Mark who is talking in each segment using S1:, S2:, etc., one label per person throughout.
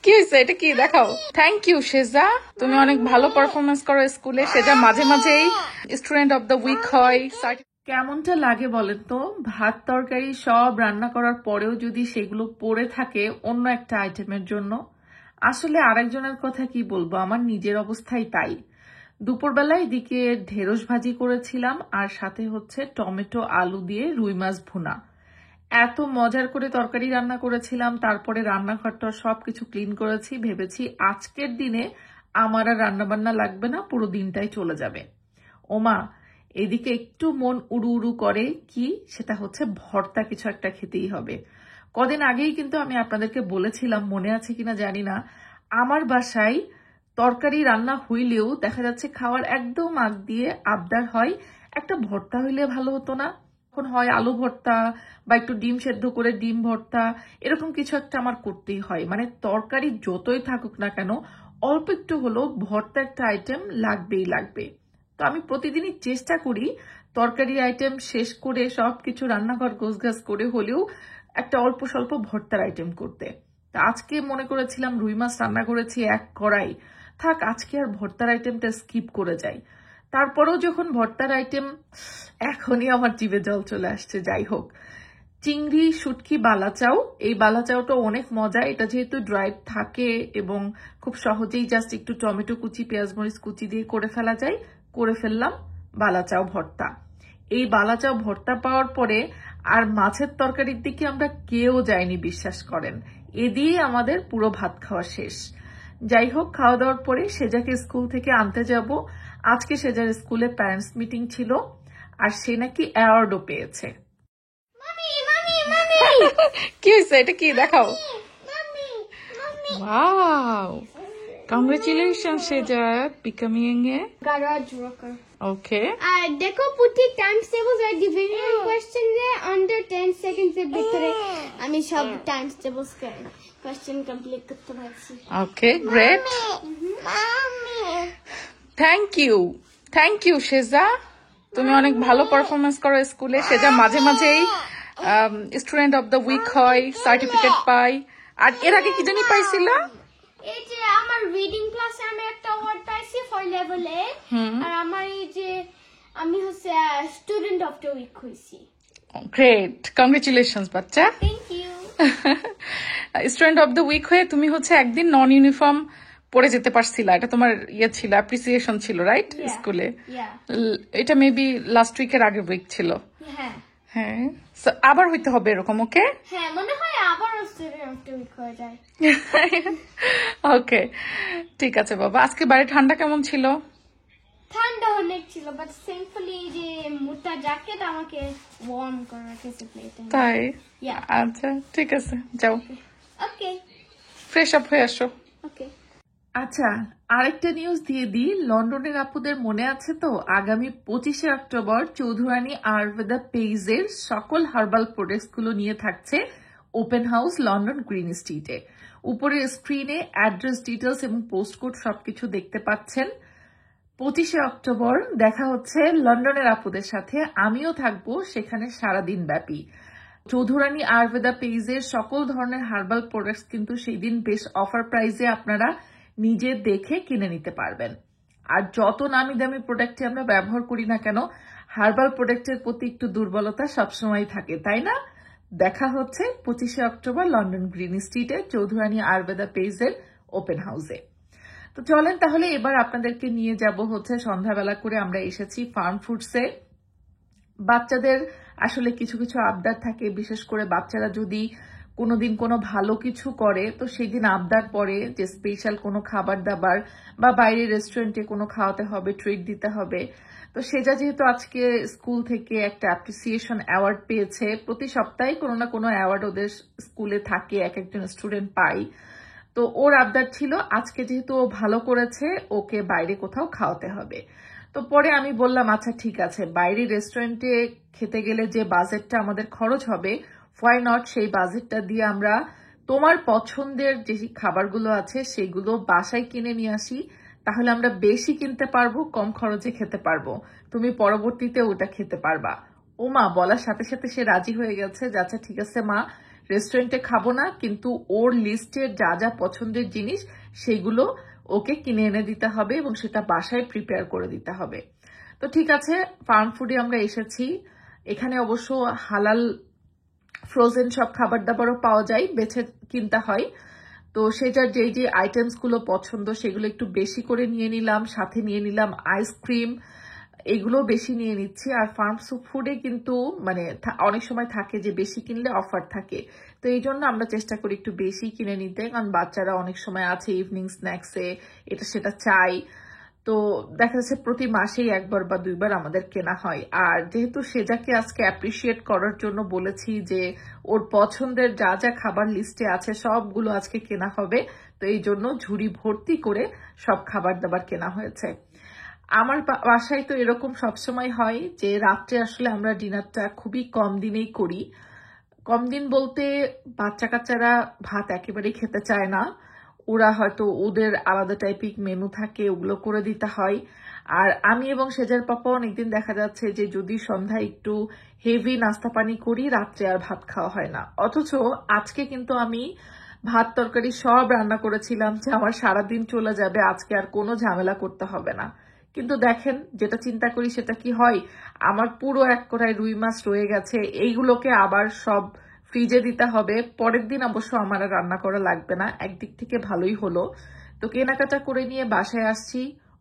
S1: কি হয়েছে, এটা কি দেখাও? থ্যাংক ইউ সেজা, তুমি অনেক ভালো পারফরমেন্স করো স্কুলে। সেজা মাঝে মাঝেই স্টুডেন্ট অফ দ্য উইক হয়। কেমনটা লাগে বলেন তো, ভাত তরকারি সব রান্না করার পরেও যদি সেগুলো পড়ে থাকে অন্য একটা আইটেমের জন্য। আসলে আরেকজনের কথা কি বলবো, আমার নিজের অবস্থাই তাই। দুপুরবেলায় এদিকে ঢেঁড়স ভাজি করেছিলাম, আর সাথে হচ্ছে টমেটো আলু দিয়ে রুই মাছ ভুনা। এত মজার করে তরকারি রান্না করেছিলাম, তারপরে রান্নাঘরটা সবকিছু ক্লিন করেছি, ভেবেছি আজকের দিনে আমার আর রান্না বান্না লাগবে না, পুরো দিনটাই চলে যাবে। ওমা, এদিকে একটু মন উড়ু উড়ু করে কি, সেটা হচ্ছে ভর্তা কিছু একটা খেতেই হবে। কদিন আগেই কিন্তু আমি আপনাদেরকে বলেছিলাম, মনে আছে কিনা জানি না, আমার বাসায় তরকারি রান্না হইলেও দেখা যাচ্ছে খাওয়ার একদম আগ দিয়ে আবদার হয় একটা ভর্তা হইলে ভালো হতো না। এখন হয় আলু ভর্তা বা একটু ডিম সেদ্ধ করে ডিম ভর্তা, এরকম কিছু একটা আমার করতেই হয়। মানে তরকারি যতই থাকুক না কেন, অল্প একটু হলেও ভর্তা একটা আইটেম লাগবেই লাগবে। তো আমি প্রতিদিনই চেষ্টা করি তরকারি আইটেম শেষ করে সবকিছু রান্নাঘর গোছগাছ করে হলেও একটা অল্প স্বল্প ভর্তার আইটেম করতে। তা আজকে মনে করেছিলাম রুই মাছ রান্না করেছি এক কড়াই, থাক আজকে আর ভর্তার আইটেমটা স্কিপ করে যাই। তারপরেও যখন ভর্তার আইটেম, এখনই আমার জিভে জল চলে আসছে। যাই হোক, চিংড়ি শুটকি বালাচাও, এই বালাচাওটা অনেক মজা। এটা যেহেতু ড্রাইড থাকে এবং খুব সহজেই জাস্ট একটু টমেটো কুচি পেঁয়াজ মরিচ কুচি দিয়ে করে ফেলা যায়, করে ফেললাম বালাচাও ভর্তা। এই বালাচাও ভর্তা পাওয়ার পরে আর মাছের তরকারির দিকে আমরা কেউ যাইনি, বিশ্বাস করেন। এ দিয়ে আমাদের পুরো ভাত খাওয়া শেষ। যাই হোক, খাওয়া দাওয়ার পরে সেজাকে স্কুল থেকে আনতে যাব। আজকে সেজার স্কুলে প্যারেন্টস মিটিং ছিল, আর সে নাকি অ্যাওয়ার্ডও পেয়েছে। কি হয়েছে, এটা কি দেখাও? Wow, congratulations সেজা, becoming a
S2: garage worker.
S1: okay.
S2: देखो पुटी times table R division question a under 10 seconds এর ভিতরে আমি সব টাইমস টেবলস কোশ্চেন কমপ্লিট করতে পারছি।
S1: Okay, great. থ্যাংক ইউ সেজা, তুমি অনেক ভালো পারফরমেন্স করো স্কুলে। সেজা মাঝে মাঝেই স্টুডেন্ট অফ দ্য উইক হয়, সার্টিফিকেট পাই। আর এর আগে কি জানি পাইছিল,
S2: এই যে আমার রিডিং ক্লাসে আমি একটা অ্যাওয়ার্ড পাইছি ফর লেভেলে, আর আমার এই যে আমি হচ্ছে স্টুডেন্ট অফ দ্য উইক হইছি।
S1: গ্রেট, কংগ্রেচুলেশনস বাচ্চা।
S2: Thank you.
S1: Student of the week হয়ে তুমি হচ্ছে একদিন নন ইউনিফর্ম পরে যেতে পারছিলা, এটা তোমার ইয়ে ছিল, অ্যাপ্রিসিয়েশন ছিল, রাইট? স্কুলে এটা মেবি লাস্ট উইকের আগের উইক ছিল।
S2: হ্যাঁ
S1: হ্যাঁ, আবার হইতে হবে এরকম। ওকে,
S2: হ্যাঁ মনে হয় আবার স্টুডেন্ট অফ দ্য উইক হয়ে যায়।
S1: ওকে, ঠিক আছে বাবা। আজকে বাইরে ঠান্ডা কেমন ছিল?
S2: ঠান্ডা অনেক ছিল, বাট সিম্পলি যে মোটা জ্যাকেট আমাকে ওয়ার্ম করে রেখেছে প্লেটে।
S1: তাই? আচ্ছা, ঠিক আছে, যাও
S2: ওকে,
S1: ফ্রেশ আপ হয়ে আসো।
S2: ওকে।
S1: আচ্ছা, আরেকটা নিউজ দিয়ে দিই। লন্ডনের আপুদের মনে আছে তো, আগামী 25শে অক্টোবর চৌধুরানী আয়ুর্বেদা পেইজের সকল হার্বাল প্রোডাক্টস গুলো নিয়ে থাকছে ওপেন হাউস লন্ডন গ্রিন স্ট্রিটে। উপরের স্ক্রিনে অ্যাড্রেস ডিটেলস এবং পোস্ট কোড সবকিছু দেখতে পাচ্ছেন। 25শে অক্টোবর দেখা হচ্ছে লন্ডনের আপুদের সাথে, আমিও থাকবো সেখানে সারাদিন ব্যাপী। চৌধুরানী আয়ুর্বেদা পেইজের সকল ধরনের হার্বাল প্রোডাক্টস কিন্তু সেই দিন বেশ অফার প্রাইসে আপনারা নিজে দেখে কিনে নিতে পারবেন। আর যত নামি দামি প্রোডাক্টই আমরা ব্যবহার করি না কেন, হার্বাল প্রোডাক্টের প্রতি একটু দুর্বলতা সবসময় থাকে, তাই না? দেখা হচ্ছে 25শে অক্টোবর লন্ডন গ্রিন স্ট্রিটে চৌধুরানী আয়ুর্বেদা পেইজের ওপেন হাউসে। তো চলেন তাহলে এবার আপনাদেরকে নিয়ে যাব হচ্ছে সন্ধ্যাবেলা করে আমরা এসেছি ফার্ম ফুডসে। বাচ্চাদের আসলে কিছু কিছু আবদার থাকে, বিশেষ করে বাচ্চারা যদি কোনোদিন কোনো ভালো কিছু করে তো সেই দিন আবদার পরে যে স্পেশাল কোনো খাবার দাবার বা বাইরে রেস্টুরেন্টে কোনো খাওয়াতে হবে, ট্রিট দিতে হবে। তো সেটা যেহেতু আজকে স্কুল থেকে একটা অ্যাপ্রিসিয়েশন অ্যাওয়ার্ড পেয়েছে, প্রতি সপ্তাহে কোনো না কোনো অ্যাওয়ার্ড ওদের স্কুলে থাকে, এক একজন স্টুডেন্ট পায়। তো ওর আবদার ছিল আজকে যেহেতু ও ভালো করেছে ওকে বাইরে কোথাও খাওয়াতে হবে। তো পরে আমি বললাম আচ্ছা ঠিক আছে, বাইরে রেস্টুরেন্টে খেতে গেলে যে বাজেটটা আমাদের খরচ হবে, হোয়াই নট সেই বাজেটটা দিয়ে আমরা তোমার পছন্দের যে খাবারগুলো আছে সেগুলো বাসায় কিনে নিয়ে আসি, তাহলে আমরা বেশি কিনতে পারবো, কম খরচে খেতে পারবো, তুমি পরবর্তীতে ওটা খেতে পারবা। ও মা বলার সাথে সাথে সে রাজি হয়ে গেছে, আচ্ছা ঠিক আছে মা, রেস্টুরেন্টে খাবো না, কিন্তু ওর লিস্টের যা যা পছন্দের জিনিস সেগুলো ওকে কিনে এনে দিতে হবে এবং সেটা বাসায় প্রিপেয়ার করে দিতে হবে। তো ঠিক আছে, ফার্ম ফুডে আমরা এসেছি। এখানে অবশ্য হালাল ফ্রোজেন সব খাবার দাবারও পাওয়া যায়, বেছে কিনতে হয়। তো সেটার যে আইটেমসগুলো পছন্দ সেগুলো একটু বেশি করে নিয়ে নিলাম, সাথে নিয়ে নিলাম আইসক্রিম, এগুলো বেশি নিয়ে নিচ্ছি। আর ফার্ম ফুডে কিন্তু মানে অনেক সময় থাকে যে বেশি কিনলে অফার থাকে, তো এই জন্য আমরা চেষ্টা করি একটু বেশি কিনে নিতে, কারণ বাচ্চারা অনেক সময় আছে ইভিনিং স্ন্যাক্সে এটা সেটা চাই। তো দেখা যাচ্ছে প্রতি মাসেই একবার বা দুইবার আমাদের কেনা হয়। আর যেহেতু সেজাকে আজকে অ্যাপ্রিসিয়েট করার জন্য বলেছি যে ওর পছন্দের যা যা খাবার লিস্টে আছে সবগুলো আজকে কেনা হবে, তো এই জন্য ঝুড়ি ভর্তি করে সব খাবার দাবার কেনা হয়েছে। আমার বাসায় তো এরকম সবসময় হয় যে রাত্রে আসলে আমরা ডিনারটা খুবই কম দিনেই করি। কম দিন বলতে বাচ্চা কাচ্চারা ভাত একেবারেই খেতে চায় না, ওরা হয়তো ওদের আলাদা টাইপিক মেনু থাকে, ওগুলো করে দিতে হয়। আর আমি এবং সেজার পাপা অনেকদিন দেখা যাচ্ছে যে যদি সন্ধ্যায় একটু হেভি নাস্তা পানি করি, রাত্রে আর ভাত খাওয়া হয় না। অথচ আজকে কিন্তু আমি ভাত তরকারি সব রান্না করেছিলাম যে আমার সারাদিন চলে যাবে, আজকে আর কোনো ঝামেলা করতে হবে না। কিন্তু দেখেন, যেটা চিন্তা করি সেটা কি হয়, আমার পুরো এক কড়াই রুই মাছ রয়ে গেছে, এইগুলোকে আবার সব ফ্রিজে দিতে হবে। পরের দিন অবশ্য আমার আর রান্না করা লাগবে না, একদিক থেকে ভালোই হলো। তো কেনাকাটা করে নিয়ে বাসায় আসছি।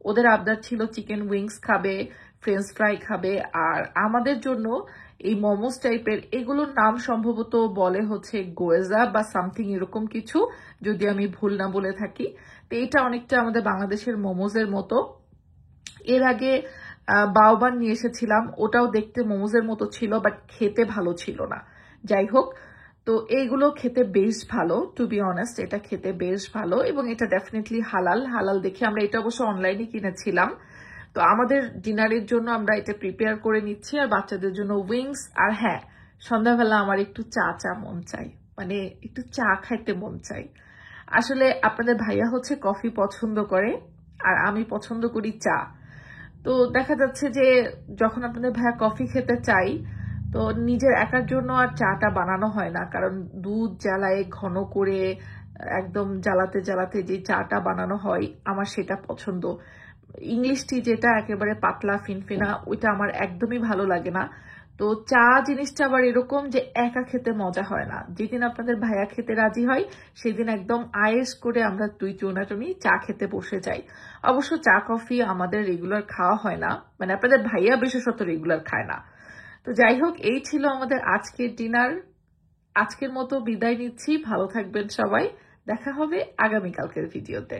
S1: ওদের আবদার ছিল চিকেন উইংস খাবে, ফ্রেঞ্চ ফ্রাই খাবে, আর আমাদের জন্য এই মোমোস টাইপের, এগুলোর নাম সম্ভবত বলে হচ্ছে গোয়েজা বা সামথিং এরকম কিছু, যদি আমি ভুল না বলে থাকি। তো এটা অনেকটা আমাদের বাংলাদেশের মোমোজের মতো। এর আগে বাওবান নিয়ে এসেছিলাম, ওটাও দেখতে মোমোজের মতো ছিল, বাট খেতে ভালো ছিল না। যাই হোক, তো এইগুলো খেতে বেশ ভালো, টু বি অনেস্ট এটা খেতে বেশ ভালো, এবং এটা ডেফিনেটলি হালাল দেখে আমরা এটা অবশ্য অনলাইনে কিনেছিলাম। তো আমাদের ডিনারের জন্য আমরা এটা প্রিপেয়ার করে নিচ্ছি, আর বাচ্চাদের জন্য উইংস। আর হ্যাঁ, সন্ধ্যাবেলা আমার একটু চা মন চাই, মানে একটু চা খাইতে মন চাই। আসলে আপনাদের ভাইয়া হচ্ছে কফি পছন্দ করে, আর আমি পছন্দ করি চা। তো দেখা যাচ্ছে যে যখন আপনাদের ভাইয়া কফি খেতে চাই, তো নিজের একার জন্য আর চাটা বানানো হয় না, কারণ দুধ জ্বালায় ঘন করে একদম জ্বালাতে যে চাটা বানানো হয় আমার সেটা পছন্দ। ইংলিশ টি যেটা একেবারে পাতলা ফিনফিনা, ওইটা আমার একদমই ভালো লাগে না। তো চা জিনিসটা আবার এরকম যে একা খেতে মজা হয় না, যেদিন আপনাদের ভাইয়া খেতে রাজি হয় সেদিন একদম আয়েশ করে আমরা দুই টোনাটনি চা খেতে বসে যাই। অবশ্য চা কফি আমাদের রেগুলার খাওয়া হয় না, মানে আপনাদের ভাইয়া বিশেষত রেগুলার খায় না। তো যাই হোক, এই ছিল আমাদের আজকের ডিনার। আজকের মতো বিদায় নিচ্ছি, ভালো থাকবেন সবাই, দেখা হবে আগামীকালকের ভিডিওতে।